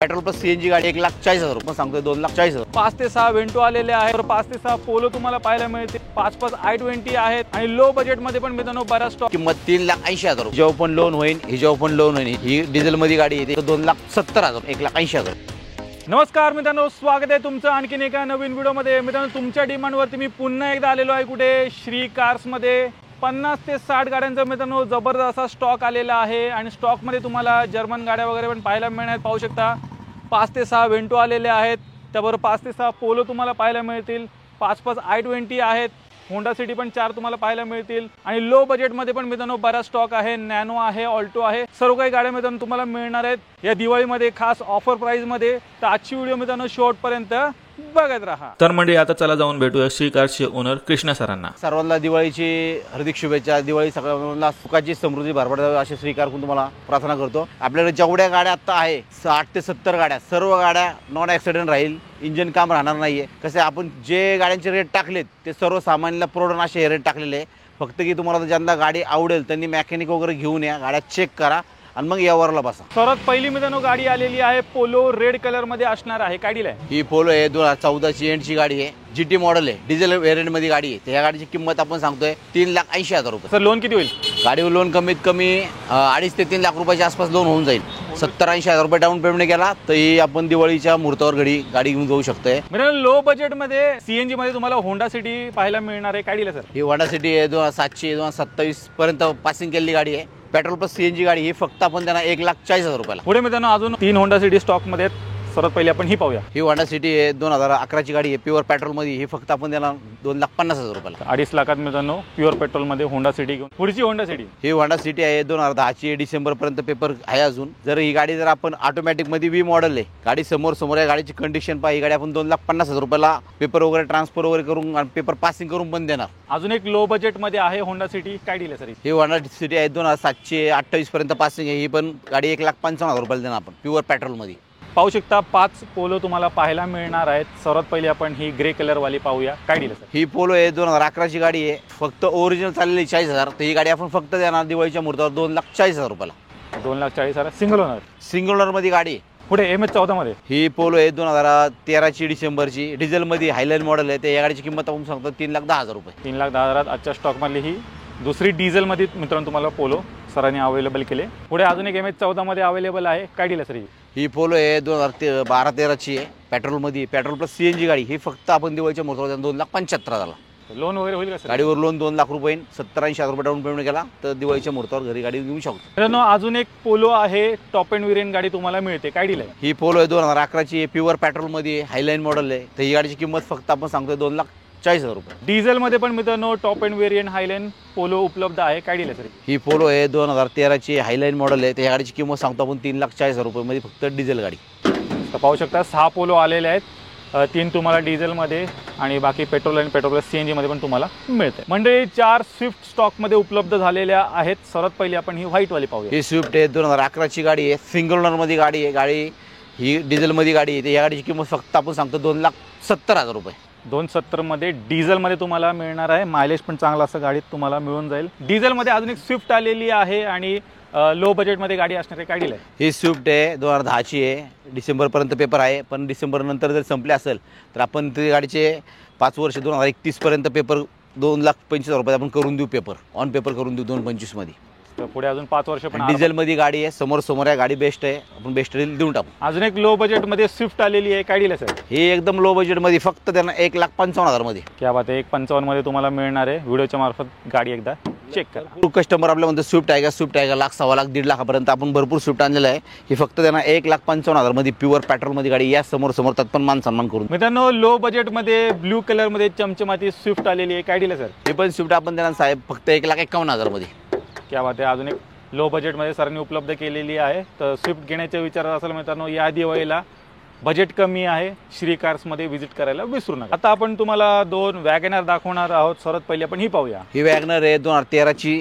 Petrol plus CNG गाडी 1,40,000 रुपये सांगतोय, 2,40,000. 5 ते 6 वेंटो आलेले आहेत. 5 ते 6 पोलो तुम्हाला पाहायला मिळते. 5 i20 आहेत आणि लो बजेट मध्ये पण मित्रांनो बराच स्टॉक. किंमत 3,80,000 रुपये. जेव्हा पण लोन होईल, जेव्हा पण लोन होईल, ही डिझेल मध्ये गाडी येते 2,70,000, 1,80,000. नमस्कार मित्रांनो, स्वागत आहे तुमचं आणखीन एका नवीन व्हिडिओमध्ये. मित्रांनो, तुमच्या डिमांडवरती मी पुन्हा एकदा आलेलो आहे. कुठे? श्री कार्समध्ये 50 ते 60 गाड्यांचा मित्रांनो जबरदस्त असा स्टॉक आलेला आहे आणि स्टॉकमध्ये तुम्हाला जर्मन गाड्या वगैरे पण पाहायला मिळणार. पाहू शकता 5 ते 6 वेंटो आलेले आहेत. त्याबरोबर 5 ते 6 पोलो तुम्हाला पाहायला मिळतील. 5 i20 आहेत. होंडा सिटी पण 4 तुम्हाला पाहायला मिळतील आणि लो बजेटमध्ये पण मित्रांनो बराच स्टॉक आहे. नॅनो आहे, ऑल्टो आहे, सर्व काही गाड्या मित्रांनो तुम्हाला मिळणार आहेत या दिवाळीमध्ये खास ऑफर प्राइसमध्ये. तर आजची व्हिडिओ मित्रांनो शेवटपर्यंत बघत राहा. तर म्हणजे आता चला जाऊन भेटूया श्री कार्सचे ओनर कृष्णा सरांना. सर्वांना दिवाळीची हार्दिक शुभेच्छा. दिवाळी सगळ्यांना सुखाची समृद्धी भरभरावी अशी श्री कार तुम्हाला प्रार्थना करतो. आपल्याकडे जेवढ्या गाड्या आता आहे 60 ते 70 गाड्या, सर्व गाड्या नॉन ॲक्सिडेंट राहील, इंजन काम राहणार नाहीये. कसे आपण जे गाड्यांचे रेट टाकलेत ते सर्व सामान्यला प्रोडन असे रेट टाकलेले आहे. फक्त की तुम्हाला ज्यांना गाडी आवडेल त्यांनी मेकॅनिक वगैरे घेऊन या, गाड्या चेक करा आणि मग यावरला बसा. सर्वात पहिली मित्रांनो गाडी आलेली आहे पोलो, रेड कलर मध्ये असणार आहे. काय डील आहे ही? पोलो आहे, 2014ची एंडची गाडी आहे, जीटी मॉडेल आहे, डिझेल व्हेरियंट मध्ये गाडी आहे. त्या गाडीची किंमत आपण सांगतोय 3,80,000 रुपये. सर लोन किती होईल? गाडीवर लोन कमीत कमी 2.5 ते 3 लाख रुपयाच्या आसपास लोन होऊन जाईल. 70-80,000 रुपये डाऊन पेमेंट केला तर ही आपण दिवाळीच्या मुहूर्तावर गाडी घेऊन जाऊ शकतोय. मित्रांनो लो बजेट मध्ये सीएनजी मध्ये तुम्हाला होंडा सिटी पाहायला मिळणार आहे. काय डील आहे सर? ही होंडा सिटी आहे, 2007ची, 2027 पर्यंत पासिंग केलेली गाडी आहे. पेट्रोल प्लस सीएनजी गाडी. ही फक्त आपण त्यांना 1,40,000 रुपयाला. पुढे मित्रांनो अजून 3 होंडा सिटी स्टॉक मध्ये आहेत. सर्वात पहिले आपण ही पाहूया. ही होंडा सिटी आहे, 2011ची गाडी आहे, प्युअर पेट्रोल मध्ये. ही फक्त आपण त्याला 2,50,000 रुपयाला. 2.5 लाखात मित्रांनो प्युअर पेट्रोल मध्ये होंडा सिटी घेऊन. पुढची होंडा सिटी. ही होंडा सिटी आहे, 2010ची, डिसेंबर पर्यंत पेपर आहे अजून. जर ही गाडी जर आपण ऑटोमॅटिक मध्ये वी मॉडेल आहे, गाडी समोर आहे, गाडीची कंडिशन पाहिजे. ही गाडी आपण 2,50,000 रुपयाला पेपर वगैरे ट्रान्सफर वगैरे करून पेपर पासिंग करून पण देणार. अजून एक लो बजेट मध्ये आहे होंडा सिटी. काय डील आहे सर? ही होंडा सिटी आहे, 2007ची, 28 पर्यंत पासिंग आहे. ही पण गाडी 1,55,000 रुपयाला देणार आपण प्युअर पेट्रोल मध्ये. पाहू शकता 5 पोलो तुम्हाला पाहायला मिळणार आहेत. सर्वात पहिले आपण ही ग्रे कलर वाली पाहूया. काय डील आहे सर? ही पोलो आहे, 2011ची गाडी आहे, फक्त ओरिजिनल चाललेली 40,000. तर ही गाडी आपण फक्त देणार दिवाळीच्या मुहूर्तावर 2,40,000 रुपयाला. 2,40,000 सिंगल ओनर. सिंगल ओनर मध्ये गाडी. पुढे MS14 मध्ये ही पोलो आहे, 2013ची, डिसेंबरची, डिझेल मध्ये हायलाईन मॉडेल आहे. त्या गाडीची किंमत आपण सांगतो 3,10,000 रुपये. 3,10,000 आजच्या स्टॉक मधली ही दुसरी डिझेल मध्ये मित्रांनो तुम्हाला पोलो सरांनी अवेलेबल केले. पुढे अजून एक MS14 मध्ये अवेलेबल आहे. काय डील आहे सर? ही पोलो आहे, 2012-13ची आहे, पेट्रोल मध्ये, पेट्रोल प्लस सीएनजी गाडी. ही फक्त आपण दिवाळीच्या मुहूर्तावर 2,75,000. लोन वगैरे होईल का सर? गाडीवर लोन 2 लाख रुपये, 70-80,000 रुपये डाऊन पेमेंट केला तर दिवाळीच्या मुहूर्तावर घरी गाडी घेऊ शकतो. मित्रांनो अजून एक पोलो आहे, टॉप एंड वेरियंट गाडी तुम्हाला मिळते. काय डील आहे? ही पोलो आहे, 2011ची आहे, प्युअर पेट्रोल मध्ये, हायलाईन मॉडेल आहे. तर ही गाडीची किंमत फक्त आपण सांगतोय 2,40,000 रुपये. डिझेल मध्ये पण मित्रांनो टॉप एंड वेरियंट हायलाईन पोलो उपलब्ध आहे. काय डील आहे सर? ही पोलो आहे, 2013ची, हायलाईन मॉडेल आहे. तर या गाडीची किंमत सांगतो आपण 3,40,000 रुपये मध्ये फक्त डिझेल गाडी. तर पाहू शकता 6 पोलो आलेले आहेत. 3 तुम्हाला डिझेलमध्ये आणि बाकी पेट्रोल आणि पेट्रोल प्लस सीएनजी मध्ये पण तुम्हाला मिळते. म्हणजे 4 स्विफ्ट स्टॉक मध्ये उपलब्ध झालेल्या आहेत. सर्वात पहिली आपण ही व्हाईट वाली पाहूया. ही स्विफ्ट आहे, 2011ची गाडी आहे, सिंगल ओनर मध्ये गाडी आहे. गाडी ही डिझेल मध्ये गाडी आहे. या गाडीची किंमत फक्त आपण सांगतो 2,70,000 रुपये. 270 मध्ये डिझेल मध्ये तुम्हाला मिळणार आहे. मायलेज पण चांगला असं गाडीत तुम्हाला मिळून जाईल. डिझेल मध्ये अजून एक स्विफ्ट आलेली आहे आणि लो बजेट मध्ये गाडी असणार आहे. काय डील आहे? ही स्विफ्ट आहे, 2010ची आहे, डिसेंबर पर्यंत पेपर आहे. पण डिसेंबर नंतर जर संपले असेल तर आपण ते गाडीचे 5 वर्ष 2031 पर्यंत पेपर 2,25,000 रुपये आपण करून देऊ. पेपर ऑन पेपर करून देऊ 2025 मध्ये. तर पुढे अजून 5 वर्ष पण डिझेल मध्ये गाडी आहे, समोर आहे, गाडी बेस्ट आहे, आपण बेस्ट डील देऊन टाकू. अजून एक लो बजेट मध्ये स्विफ्ट आलेली आहे. काय डील आहे सर? ही एकदम लो बजेट मध्ये फक्त त्यांना 1,55,000 मध्ये. क्या बात आहे. 1,55 मध्ये तुम्हाला मिळणार आहे. व्हिडिओच्या मार्फत गाडी एकदा चेक करा. खूप कस्टमर आपल्या म्हणतो स्विफ्ट आहे का, स्विफ्ट आहे का, 1,00,000, 1,15,000, 1.5 लाखापर्यंत आपण भरपूर स्विफ्ट आणलेलं आहे. ही फक्त त्यांना 1,55,000 मध्ये प्युअर पेट्रोल मध्ये गाडी. या समोर तत्पण मान सन्मान करून. मित्रांनो लो बजेट मध्ये ब्ल्यू कलर मध्ये चमचमाती स्विफ्ट आलेली आहे. काय डील आहे सर? ही पण स्विफ्ट आपण त्यांना साहेब फक्त 1,51,000 मध्ये. क्या बात आहे. अजून एक लो बजेटमध्ये सरांनी उपलब्ध केलेली आहे. तर स्विफ्ट घेण्याच्या विचारात असेल मित्रांनो या दिवाळीला बजेट कमी आहे, श्री कार्समध्ये व्हिजिट करायला विसरू नका. आता आपण तुम्हाला 2 वॅगनर दाखवणार आहोत. सर्वात पहिले आपण ही पाहूया. ही वॅगनर आहे, 2013ची,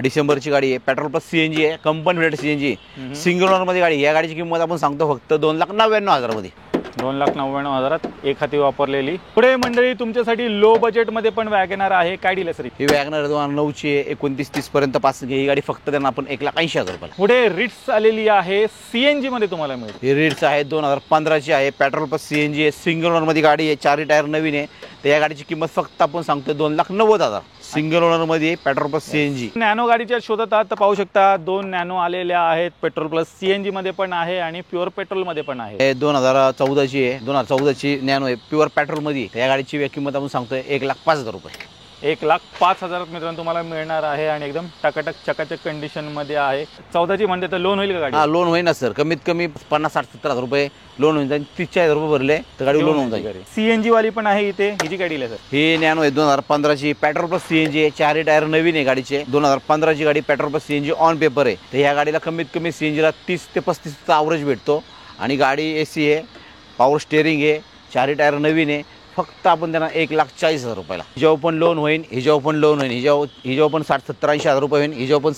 डिसेंबरची गाडी आहे, पेट्रोल प्लस सीएनजी आहे, company rate CNG, single owner मध्ये गाडी. या गाडीची किंमत आपण सांगतो फक्त 2,99,000 मध्ये. 2,99,000 एक हाती वापरलेली. पुढे मंडळी तुमच्यासाठी लो बजेटमध्ये पण वॅगनर आहे. काय डील आहे सर? ही वॅगनर 2009ची आहे, 29-30 पर्यंत पासिंग आहे. ही गाडी फक्त त्यांना आपण 1,80,000 रुपयाला. पुढे रिट्स आलेली आहे, CNG मध्ये तुम्हाला मिळेल. ही रीड्स आहे, 2015ची आहे, पेट्रोल प्लस CNG आहे, सिंगल ओनरमध्ये गाडी आहे, 4 टायर नवीन आहे. तर या गाडीची किंमत फक्त आपण सांगतो 2,90,000. सिंगल ओनरमध्ये पेट्रोल प्लस CNG. नॅनो गाडीच्या शोधात आहात तर पाहू शकता 2 नॅनो आलेल्या आहेत. पेट्रोल प्लस CNG मध्ये पण आहे आणि प्युअर पेट्रोल मध्ये पण आहे. हे 2014ची आहे, 2014ची नॅनो आहे, प्युअर पेट्रोल मध्ये. या गाडीची किंमत आपण सांगतोय 1,05,000 रुपये. 1,05,000 मित्रांनो तुम्हाला मिळणार आहे आणि एकदम टकाटक चकाचक कंडिशन मध्ये आहे. 14ची म्हणते तर लोन होईल का गाडी? हा, लोन होईल ना सर, कमीत कमी 50-60-70,000 रुपये लोन होईल जाईल. 30,000 रुपये भरले तर गाडी लोन होऊन जाईल. CNG वाली पण आहे इथे. हिची काय डील आहे सर? ही नॅनो आहे, 2015ची, पेट्रोल प्लस CNG आहे, 4 टायर नवीन आहे गाडीचे. 2015ची गाडी, petrol plus CNG on paper आहे. तर ह्या गाडीला कमीत कमी CNGला 30 ते 35चा ॲव्हरेज भेटतो आणि गाडी AC आहे, पॉवर स्टेअरिंग आहे, 4 टायर नवीन आहे. फक्त आपण त्यांना 1,40,000 रुपयाला. हिच्यावर पण लोन होईल, हिच्यावर पण लोन होईल, हिच्यावर पण 60-70-80,000 रुपये होईल, हिच्यावर पण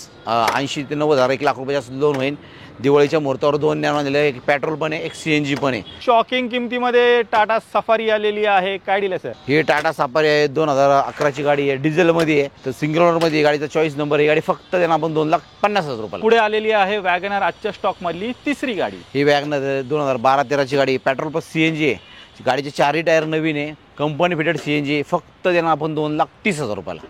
80 ते 90,000 1,00,000 रुपयाचं लोन होईल. दिवाळीच्या मुहूर्तावर 2 नॅनो दिले, एक पेट्रोल पण आहे, एक CNG पण आहे. शॉकिंग किमतीमध्ये टाटा सफारी आलेली आहे. काय डील आहे सर? ही टाटा सफारी आहे, 2011ची गाडी आहे, डिझेलमध्ये आहे. तर सिंगल ओनरमध्ये गाडीचा चॉईस नंबर आहे. गाडी फक्त त्यांना आपण 2,50,000 रुपयाला. पुढे आलेली आहे वॅगनर, आजच्या स्टॉक मधली तिसरी गाडी. ही वॅगनर 2012-13ची गाडी, पेट्रोल प्लस CNG आहे. गाडीचे 4 टायर नवीन आहे, कंपनी फिटेड CNG. फक्त त्यांना आपण 2,30,000 रुपयाला.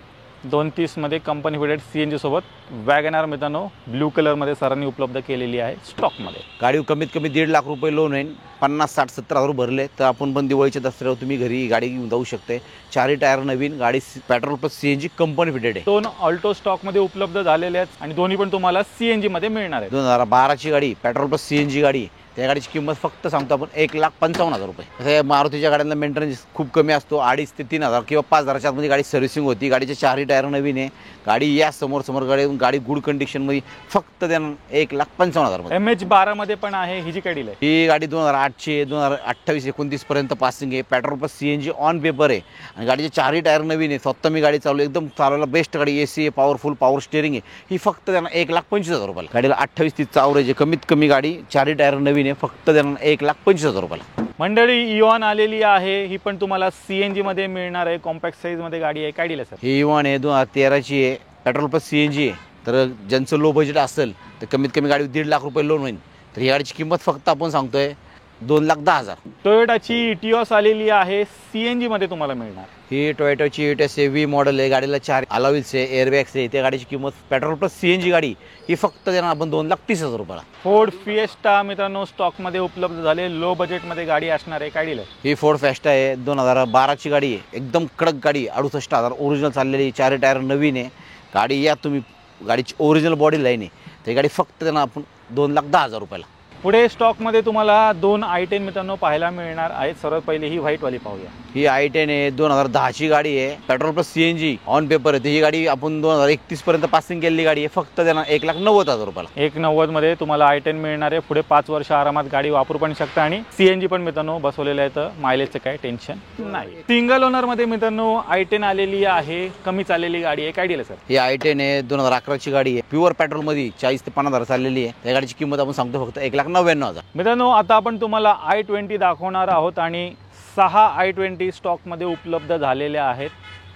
2,30 मध्ये कंपनी फिटेड CNG सोबत वॅगनर मित्रांनो ब्ल्यू कलर मध्ये सरांनी उपलब्ध केलेली आहे स्टॉक मध्ये. गाडी कमीत कमी 1,50,000 रुपये लोन होईल. 50-60-70,000 भरले तर आपण पण दिवाळीच्या दसऱ्यावर तुम्ही घरी गाडी घेऊन जाऊ शकते. 4 टायर नवीन गाडी, petrol plus CNG company fitted आहे. 2 ऑल्टो स्टॉक मध्ये उपलब्ध झालेले आहेत आणि दोन्ही पण तुम्हाला CNG मध्ये मिळणार आहे. 2012ची गाडी, पेट्रोल प्लस CNG गाडी. त्या गाडीची किंमत फक्त सांगतो आपण 1,55,000 रुपये. तसं मारुतीच्या गाड्यांना मेंटेनन्स खूप कमी असतो, 2,500 ते 3,000 किंवा 5,000च्या आतमध्ये गाडी सर्व्हिसिंग होती. गाडीचे 4 टायर नवीन आहे. गाडी या समोर गाडी गुड कंडिशनमध्ये. फक्त त्यांना 1,55,000 रुपये. MH12 मध्ये पण आहे. हिची काय डील आहे? ही गाडी 2008ची आहे, 2028-29 पर्यंत पासिंग आहे, petrol plus CNG on paper आहे आणि गाडीचे 4 टायर नवीन आहे. स्वतः मी गाडी चालू, एकदम चालवायला बेस्ट गाडी, AC आहे, पॉवरफुल पॉवर स्टेअरिंग आहे. ही फक्त त्यांना 1,25,000 रुपयाला. गाडीला 28-30चा ॲव्हरेज आहे, कमीत कमी गाडी, 4 टायर नवीन आहे. फक्त त्यांना 1,25,000 रुपयाला. मंडळी इओन आलेली आहे, ही पण तुम्हाला CNG मध्ये मिळणार आहे. कॉम्पॅक्ट साईज मध्ये गाडी आहे. काय डील आहे सर? ही इओन आहे, 2013ची आहे, पेट्रोल प्लस CNG आहे. तर ज्यांचं लो बजेट असेल तर कमीत कमी गाडी 1,50,000 रुपये लोन होईल. तर ही गाडीची किंमत फक्त आपण सांगतोय 2,10,000. टोयोटाची इटिओस आलेली आहे, CNG मध्ये तुम्हाला मिळणार. ही टोयोटाची इटिओस V मॉडेल आहे. गाडीला 4 अलाविल्स आहे, एअरबॅग्स आहे. त्या गाडीची किंमत पेट्रोल प्लस CNG गाडी ही फक्त देणार आपण 2,30,000 रुपयाला. फोर्ड फिएस्टा मित्रांनो स्टॉक मध्ये उपलब्ध झाले, लो बजेट मध्ये गाडी असणार आहे. काय डील आहे? ही फोर्ड फेस्टा आहे, 2012ची गाडी आहे, एकदम कडक गाडी, 68,000 ओरिजिनल चाललेली, 4 टायर नवीन आहे. गाडी या तुम्ही, गाडीची ओरिजिनल बॉडी लाईन आहे. ते गाडी फक्त देणार आपण 2,10,000 रुपयाला. पुढे स्टॉक मध्ये तुम्हाला 2 i10 मित्रांनो पाहायला मिळणार आहेत. सर्वात पहिले ही व्हाईट वाली पाहूया. ही i10 आहे, 2010ची गाडी आहे, petrol plus CNG on paper आहे. ही गाडी आपण 2031 पर्यंत पासिंग केलेली गाडी आहे. फक्त देणार 1,90,000 रुपयाला. 1,90 मध्ये तुम्हाला i10 मिळणार आहे. पुढे 5 वर्ष आरामात गाडी वापरू पण शकता आणि CNG पण मित्रांनो बसवलेलं आहे, तर मायलेजचं काय टेन्शन नाही. सिंगल ओनर मध्ये मित्रांनो i10 आलेली आहे, कमी चाललेली गाडी आहे. काय डील आहे सर? ही i10 आहे, 2011ची गाडी आहे, प्युअर पेट्रोल मध्ये, 40 ते 50,000 चाललेली आहे. त्या गाडीची किंमत आपण सांगतो फक्त 1,99,000. मित्रांनो आता आपण तुम्हाला i20 दाखवणार आहोत आणि 6 i20 स्टॉक मध्ये उपलब्ध झालेल्या आहेत.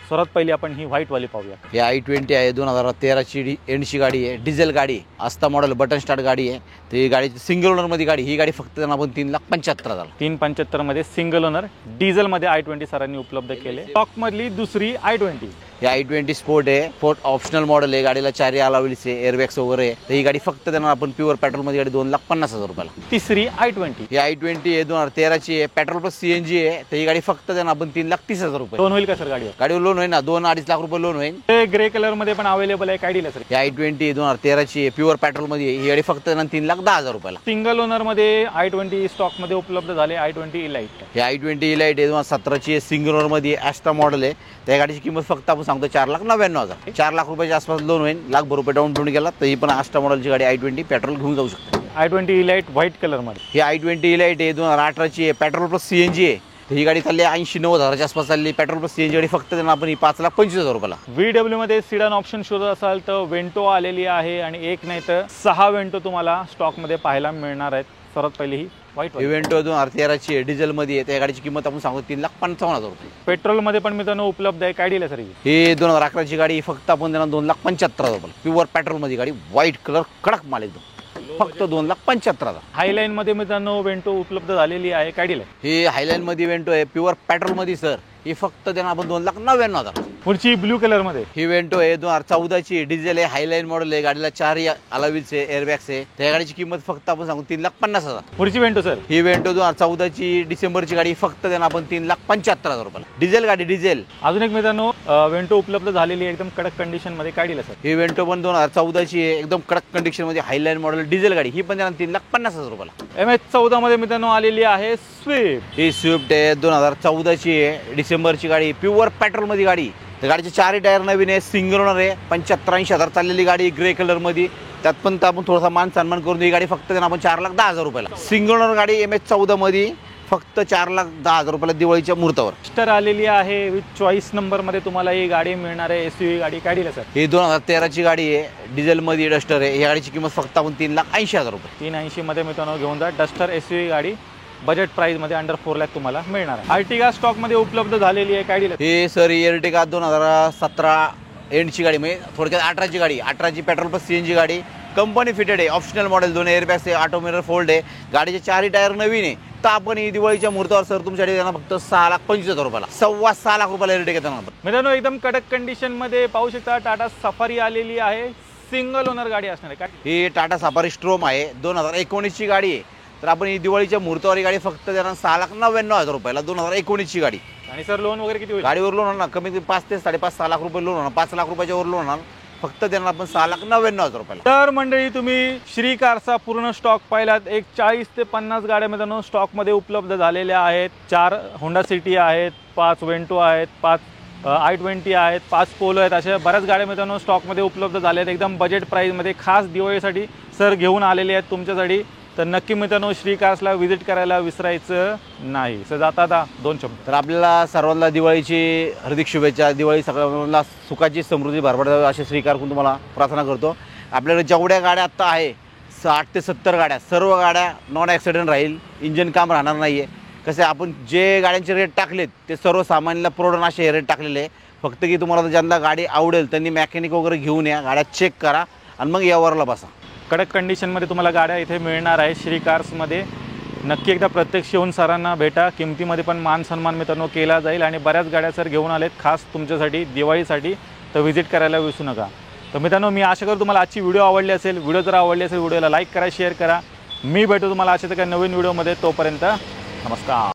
सर्वात पहिली आपण ही व्हाईट वाली पाहूया. ही i20 आहे, 2013ची एंडची गाडी आहे, डिझेल गाडी आहे, आस्था मॉडेल, बटन स्टार्ट गाडी आहे. ती गाडीची सिंगल ओनर मध्ये गाडी. ही गाडी फक्त त्यांना आपण 3,75,000. 375 मध्ये सिंगल ओनर डिझेल मध्ये i20 सरांनी उपलब्ध केले. स्टॉक मधली दुसरी i20. ही i20 स्पोर्ट आहे, स्पोर्ट ऑप्शनल मॉडेल आहे. गाडीला 4 अलाविल्स आहे, एअरबॅग्स वगैरे आहे. तर ही गाडी फक्त त्यांना आपण प्युअर पेट्रोल मध्ये गाडी 2,50,000 रुपयाला. तिसरी i20. ही i20 आहे, 2013ची आहे, पेट्रोल प्लस CNG आहे. तर ही गाडी फक्त त्यांना आपण 3,30,000 रुपये. लोन होईल का सर गाडीवर? गाडीवर लोन होईल ना, 2-2.5 लाख रुपये लोन होईल. ते ग्रे कलर मध्ये पण अवेलेबल आहे. काय डील आहे सर? ही i20 2013ची आहे, प्युअर पेट्रोल मध्ये आहे. ही गाडी फक्त त्यांना 3,10,000 रुपयाला. सिंगल ओनर मध्ये i20 स्टॉक मध्ये उपलब्ध झाले. i20 elite. ही i20 इलाइट आहे, 2017ची आहे, सिंगल ओनर मध्ये आस्था मॉडेल आहे. त्या गाडीची किंमत फक्त आपण सांगतो 4,99,000. 4 लाख रुपयाच्या आसपास लोन होईल. 1,00,000 रुपये डाऊन पेमेंट केला तर ही पण आस्था मॉडेलची गाडी i20 पेट्रोल घेऊन जाऊ शकते. i20 इलाइट व्हाईट कलर मध्ये. ही i20 इलाइट आहे, 2018ची आहे, पेट्रोल प्लस CNG आहे. ही गाडी चालली 80-90,000च्या आसपास चालली. पेट्रोल प्लस CNG गाडी फक्त त्यांना आपण 5,25,000 रुपयाला. VW मध्ये सिडान ऑप्शन शोधत असाल तर वेंटो आलेली आहे आणि एक नाही तर 6 वेंटो तुम्हाला स्टॉक मध्ये पाहायला मिळणार आहेत. सर्वात पहिली ही व्हाईट इव्हेंटो 2013ची आहे, डिझेलमध्ये आहे. त्या गाडीची किंमत आपण सांगतो 3,55,000 रुपये. पेट्रोलमध्ये पण मित्रांनो उपलब्ध आहे. काय डील आहे सर ही? ही 2011ची गाडी फक्त आपण देणार 2,75,000 रुपये. प्युअर पेट्रोलमध्ये गाडी, व्हाईट कलर, कडक माल एकदम, फक्त 2,75,000. हायलाईनमध्ये मित्रांनो वेंटो उपलब्ध झालेली आहे. काय डील आहे? ही हायलाईनमध्ये इव्हेंटो आहे, प्युअर पेट्रोलमध्ये सर. ही फक्त देणार आपण 2,99,000. पुढची ब्ल्यू कलरमध्ये ही वेंटो आहे 2014ची, डिझेल आहे, हायलाईन मॉडेल आहे. गाडीला 4 अलावील्स आहे, एअरबॅग्स आहे. त्या गाडीची किंमत फक्त आपण सांगू 3,50,000. पुढची वेंटो सर? ही वेंटो 2014ची डिसेंबरची गाडी फक्त देणार आपण 3,75,000 रुपयाला. डिझेल गाडी, डिझेल. अजून एक मित्रांनो वेंटो उपलब्ध झालेली आहे एकदम कडक कंडिशन मध्ये. काय डील आहे सर? ही वेंटो पण 2014ची आहे, एकदम कडक कंडिशन मध्ये, हायलाईन मॉडेल, डिझेल गाडी. ही पण देणार 3,50,000 रुपयाला. MS14 मध्ये मित्रांनो आलेली आहे स्विफ्ट. ही स्विफ्ट आहे 2014ची आहे, डिसेंबरची गाडी, प्युअर पेट्रोल मध्ये गाडी. त्या गाडीचे 4 टायर नवीन आहे, सिंगल ओनर आहे, 75-80,000 चाललेली गाडी, ग्रे कलर मध्ये. त्यात पण आपण थोडासा मान सन्मान करून ही गाडी फक्त देणार आपण 4,10,000 रुपयाला. सिंगल ओनर गाडी MS14 मध्ये फक्त 4,10,000 रुपयाला दिवाळीच्या मुहूर्तावर. डस्टर आलेली आहे विथ चॉईस नंबर मध्ये तुम्हाला ही गाडी मिळणार आहे. SUV गाडी. काय डील आहे सर? ही 2013ची गाडी आहे, डिझेल मध्ये डस्टर आहे. या गाडीची किंमत फक्त आपण 3,80,000 रुपये. 380 मध्ये मित्रांनो घेऊन जा. डस्टर SUV गाडी बजेट प्राइस मध्ये अंडर 4 लाख तुम्हाला मिळणार आहे. अर्टिगा स्टॉक मध्ये उपलब्ध झालेली आहे. काय डील आहे? ही सर एर्टिगा 2017 एंडची गाडी, म्हणजे थोडक्यात 18ची गाडी, 18ची पेट्रोल प्लस CNG गाडी, कंपनी फिटेड आहे, ऑप्शनल मॉडेल, 2 एअरबॅग्स आहे, ऑटो मिरर फोल्ड आहे. गाडीचे 4 टायर नवीन आहे. तर आपण ही दिवाळीच्या मुहूर्तावर सर तुमच्याकडे देणार फक्त 6,25,000 रुपयाला. 6.25 लाख रुपयाला एर्टिगा देणार आपण. मित्रांनो एकदम कडक कंडिशन मध्ये पाहू शकता टाटा सफारी आलेली आहे. सिंगल ओनर गाडी असणार आहे. काय ही टाटा सफारी स्ट्रोम आहे, 2019ची गाडी आहे. तर आपण ही दिवाळीच्या मुहूर्तावर ही गाडी फक्त देणार 6,99,000 रुपयाला, 2019ची गाडी. आणि सर लोन वगैरे किती होईल? गाडीवर लोन होणार कमीत कमी 5 ते 5.5-6 लाख रुपये लोन होणार. 5 लाख रुपयाच्या वर लोन होणार. फक्त देणार आपण 6,99,000 रुपयाला. तर मंडळी तुम्ही श्री कारचा पूर्ण स्टॉक पाहिलात. एक 40 ते 50 गाड्या मित्रांनो स्टॉक मध्ये उपलब्ध झालेल्या आहेत. 4 होंडा सिटी आहेत, 5 वेंटो आहेत, 5 i20 आहेत, 5 पोलो आहेत. अशा बऱ्याच गाड्या मित्रांनो स्टॉक मध्ये उपलब्ध झाल्या आहेत. एकदम बजेट प्राइस मध्ये खास दिवाळीसाठी सर घेऊन आलेले आहेत तुमच्यासाठी. तर नक्की मित्रांनो श्री कार्सला व्हिजिट करायला विसरायचं नाही. सर जाता 2 शब्द. तर आपल्याला सर्वांना दिवाळीची हार्दिक शुभेच्छा. दिवाळी सगळ्यांना सुखाची, समृद्धी भरभरावी अशी श्रीकारकडून तुम्हाला प्रार्थना करतो. आपल्याकडे जेवढ्या गाड्या आत्ता आहे 60 ते 70 गाड्या, सर्व गाड्या नॉन ॲक्सिडेंट राहील, इंजन काम राहणार नाही आहे. कसे आपण जे गाड्यांचे रेट टाकलेत ते सर्वसामान्याला प्रोडन असे रेट टाकलेले आहे. फक्त की तुम्हाला ज्यांना गाडी आवडेल त्यांनी मेकॅनिक वगैरे घेऊन या, गाड्या चेक करा आणि मग यावरला बसा. कडक कंडिशनमध्ये तुम्हाला गाड्या इथे मिळणार आहे श्री कार्समध्ये. नक्की एकदा प्रत्यक्ष येऊन सरांना भेटा. किमतीमध्ये पण मान सन्मान मित्रांनो केला जाईल. आणि बऱ्याच गाड्या सर घेऊन आलेत खास तुमच्यासाठी दिवाळीसाठी. तर व्हिजिट करायला विसरू नका. तर मित्रांनो मी आशा करतो तुम्हाला आजची व्हिडिओ आवडली असेल. व्हिडिओ जर आवडली असेल व्हिडिओला लाईक करा, शेअर करा. मी भेटू तुम्हाला अशाच काही नवीन व्हिडिओमध्ये. तोपर्यंत नमस्कार.